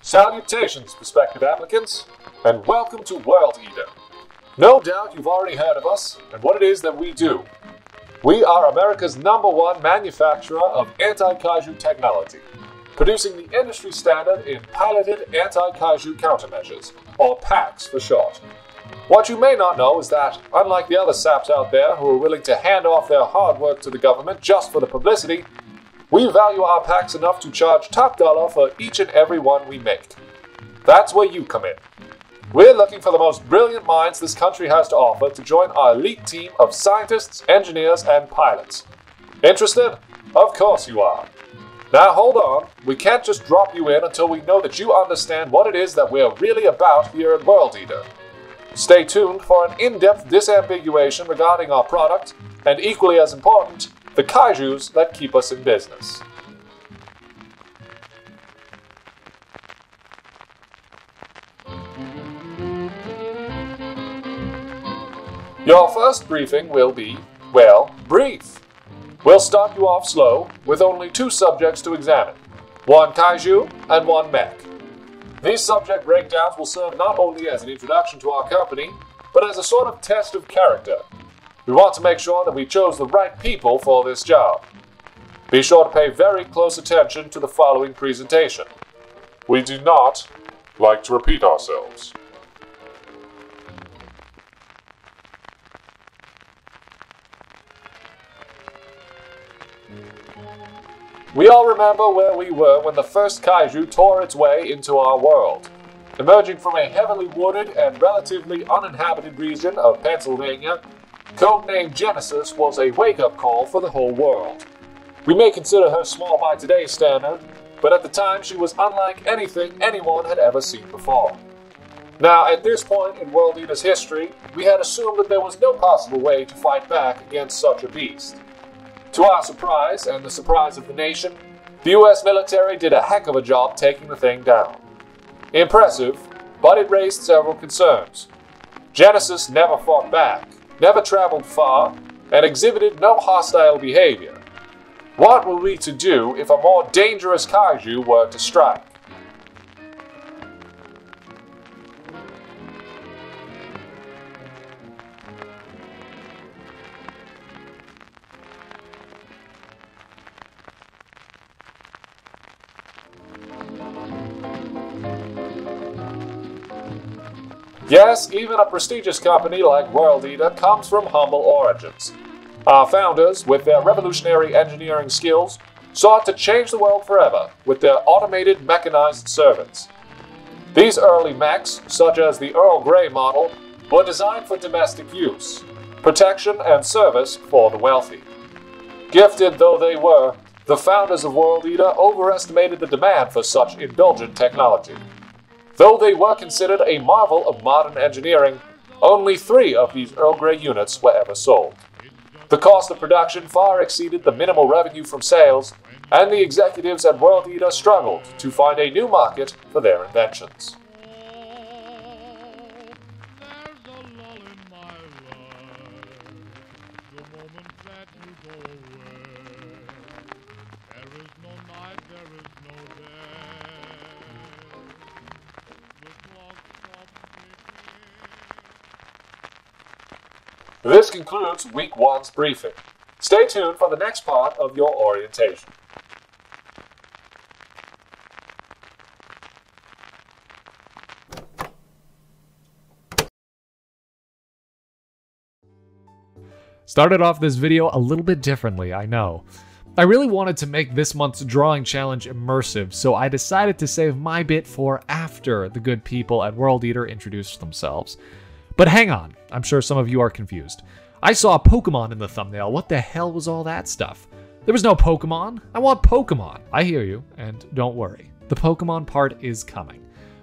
Salutations, prospective applicants, and welcome to World Eater. No doubt you've already heard of us and what it is that we do. We are America's #1 manufacturer of anti-kaiju technology, producing the industry standard in piloted anti-kaiju countermeasures, or PACs for short. What you may not know is that, unlike the other saps out there who are willing to hand off their hard work to the government just for the publicity, we value our packs enough to charge top dollar for each and every one we make. That's where you come in. We're looking for the most brilliant minds this country has to offer to join our elite team of scientists, engineers, and pilots. Interested? Of course you are. Now hold on, we can't just drop you in until we know that you understand what it is that we're really about here at World Eater. Stay tuned for an in-depth disambiguation regarding our product, and equally as important, the kaijus that keep us in business. Your first briefing will be, well, brief. We'll start you off slow, with only 2 subjects to examine, 1 kaiju and 1 mech. These subject breakdowns will serve not only as an introduction to our company, but as a sort of test of character. We want to make sure that we chose the right people for this job. Be sure to pay very close attention to the following presentation. We do not like to repeat ourselves. We all remember where we were when the first kaiju tore its way into our world. Emerging from a heavily wooded and relatively uninhabited region of Pennsylvania, codenamed Genesis was a wake-up call for the whole world. We may consider her small by today's standard, but at the time she was unlike anything anyone had ever seen before. Now, at this point in World Eater's history, we had assumed that there was no possible way to fight back against such a beast. To our surprise, and the surprise of the nation, the US military did a heck of a job taking the thing down. Impressive, but it raised several concerns. Genesis never fought back, never traveled far, and exhibited no hostile behavior. What were we to do if a more dangerous kaiju were to strike? Yes, even a prestigious company like World Eater comes from humble origins. Our founders, with their revolutionary engineering skills, sought to change the world forever with their automated mechanized servants. These early mechs, such as the Earl Grey model, were designed for domestic use, protection and service for the wealthy. Gifted though they were, the founders of World Eater overestimated the demand for such indulgent technology. Though they were considered a marvel of modern engineering, only 3 of these Earl Grey units were ever sold. The cost of production far exceeded the minimal revenue from sales, and the executives at World Eater struggled to find a new market for their inventions. This concludes Week 1's briefing. Stay tuned for the next part of your orientation. Started off this video a little bit differently, I know. I really wanted to make this month's drawing challenge immersive, so I decided to save my bit for after the good people at World Eater introduced themselves. But hang on, I'm sure some of you are confused. I saw a Pokemon in the thumbnail. What the hell was all that stuff? There was no Pokemon. I want Pokemon. I hear you, and don't worry. The Pokemon part is coming.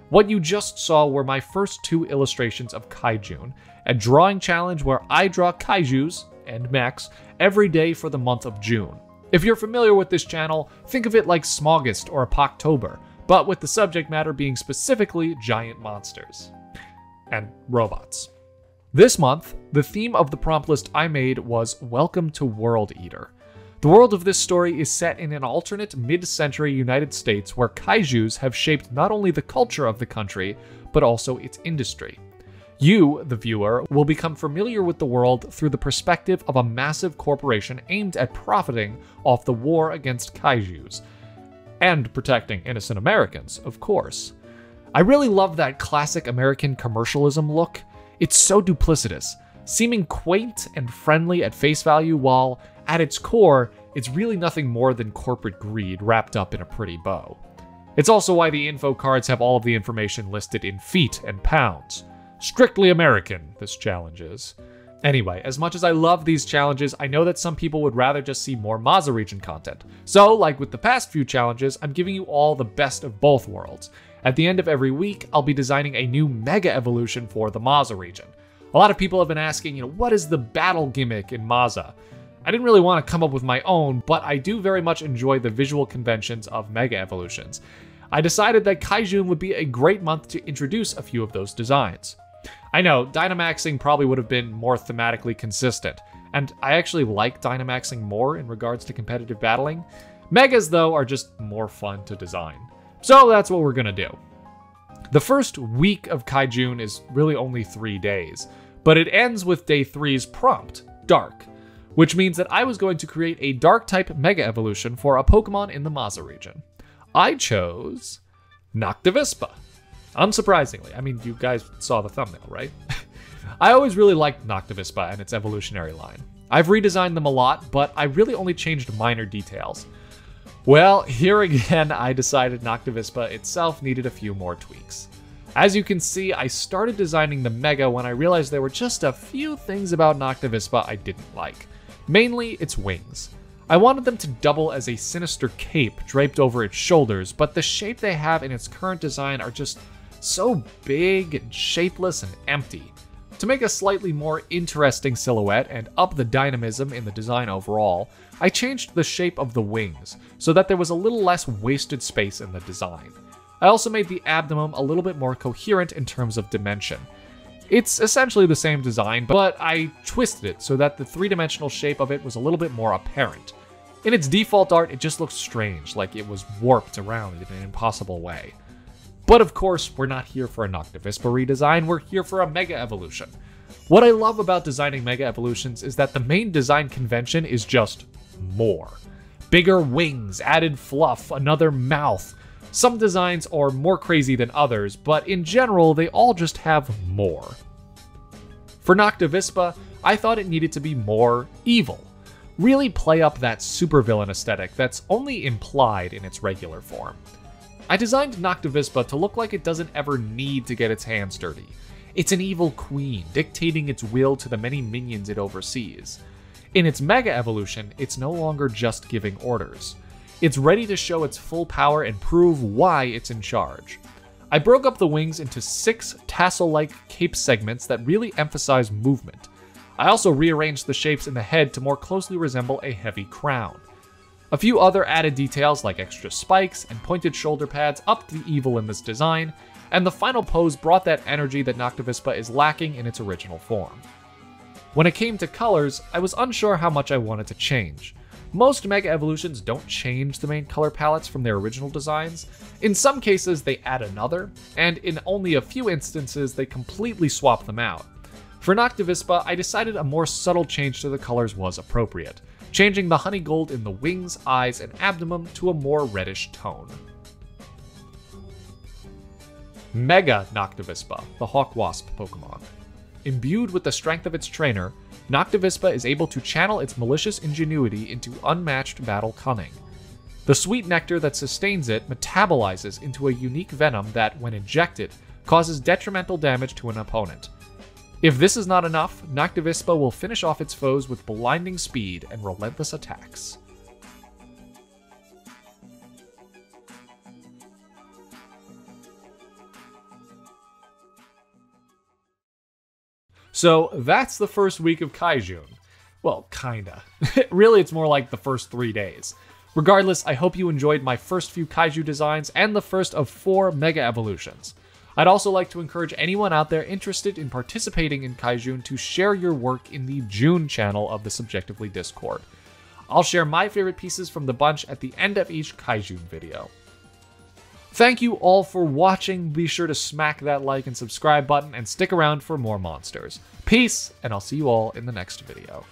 What you just saw were my first 2 illustrations of KAIJUNE, a drawing challenge where I draw kaijus and mechs every day for the month of June. If you're familiar with this channel, think of it like Smogist or Poktober, but with the subject matter being specifically giant monsters. And robots. This month, the theme of the prompt list I made was Welcome to World Eater. The The world of this story is set in an alternate mid-century United States where kaijus have shaped not only the culture of the country, but also its industry. You, the viewer, will become familiar with the world through the perspective of a massive corporation aimed at profiting off the war against kaijus. And protecting innocent Americans, of course. I really love that classic American commercialism look. It's so duplicitous, seeming quaint and friendly at face value, while at its core, it's really nothing more than corporate greed wrapped up in a pretty bow. It's also why the info cards have all of the information listed in feet and pounds. Strictly American, this challenge is. Anyway, as much as I love these challenges, I know that some people would rather just see more Maza region content. So, like with the past few challenges, I'm giving you all the best of both worlds. At the end of every week, I'll be designing a new mega evolution for the Maza region. A lot of people have been asking, what is the battle gimmick in Maza? I didn't really want to come up with my own, but I do very much enjoy the visual conventions of mega evolutions. I decided that KAIJUNE would be a great month to introduce a few of those designs. I know, Dynamaxing probably would have been more thematically consistent, and I actually like Dynamaxing more in regards to competitive battling. Megas, though, are just more fun to design. So that's what we're gonna do. The first week of KAIJUNE is really only 3 days, but it ends with day 3's prompt, Dark, which means that I was going to create a Dark-type Mega Evolution for a Pokemon in the Maza region. I chose NOCTAVISPA. Unsurprisingly, I mean, you guys saw the thumbnail, right? I always really liked NOCTAVISPA and its evolutionary line. I've redesigned them a lot, but I really only changed minor details. Well, here again, I decided NOCTAVISPA itself needed a few more tweaks. As you can see, I started designing the Mega when I realized there were just a few things about NOCTAVISPA I didn't like. Mainly, its wings. I wanted them to double as a sinister cape draped over its shoulders, but the shape they have in its current design are just so big and shapeless and empty. To make a slightly more interesting silhouette and up the dynamism in the design overall, I changed the shape of the wings so that there was a little less wasted space in the design. I also made the abdomen a little bit more coherent in terms of dimension. It's essentially the same design, but I twisted it so that the three-dimensional shape of it was a little bit more apparent. In its default art, it just looks strange, like it was warped around in an impossible way. But of course, we're not here for a NOCTAVISPA redesign, we're here for a Mega Evolution. What I love about designing Mega Evolutions is that the main design convention is just more. Bigger wings, added fluff, another mouth. Some designs are more crazy than others, but in general, they all just have more. For NOCTAVISPA, I thought it needed to be more evil. Really play up that supervillain aesthetic that's only implied in its regular form. I designed NOCTAVISPA to look like it doesn't ever need to get its hands dirty. It's an evil queen, dictating its will to the many minions it oversees. In its Mega Evolution, it's no longer just giving orders. It's ready to show its full power and prove why it's in charge. I broke up the wings into 6 tassel-like cape segments that really emphasize movement. I also rearranged the shapes in the head to more closely resemble a heavy crown. A few other added details like extra spikes and pointed shoulder pads upped the evil in this design, and the final pose brought that energy that NOCTAVISPA is lacking in its original form. When it came to colors, I was unsure how much I wanted to change. Most Mega Evolutions don't change the main color palettes from their original designs. In some cases, they add another, and in only a few instances, they completely swap them out. For NOCTAVISPA, I decided a more subtle change to the colors was appropriate, changing the honey gold in the wings, eyes, and abdomen to a more reddish tone. Mega NOCTAVISPA, the Hawk Wasp Pokemon. Imbued with the strength of its trainer, NOCTAVISPA is able to channel its malicious ingenuity into unmatched battle cunning. The sweet nectar that sustains it metabolizes into a unique venom that, when injected, causes detrimental damage to an opponent. If this is not enough, NOCTAVISPA will finish off its foes with blinding speed and relentless attacks. So that's the first week of KAIJUNE. Well, kinda. Really, it's more like the first 3 days. Regardless, I hope you enjoyed my first few Kaiju designs and the first of 4 Mega Evolutions. I'd also like to encourage anyone out there interested in participating in KAIJUNE to share your work in the June channel of the Subjectively Discord. I'll share my favorite pieces from the bunch at the end of each Kaijune video. Thank you all for watching. Be sure to smack that like and subscribe button and stick around for more monsters. Peace, and I'll see you all in the next video.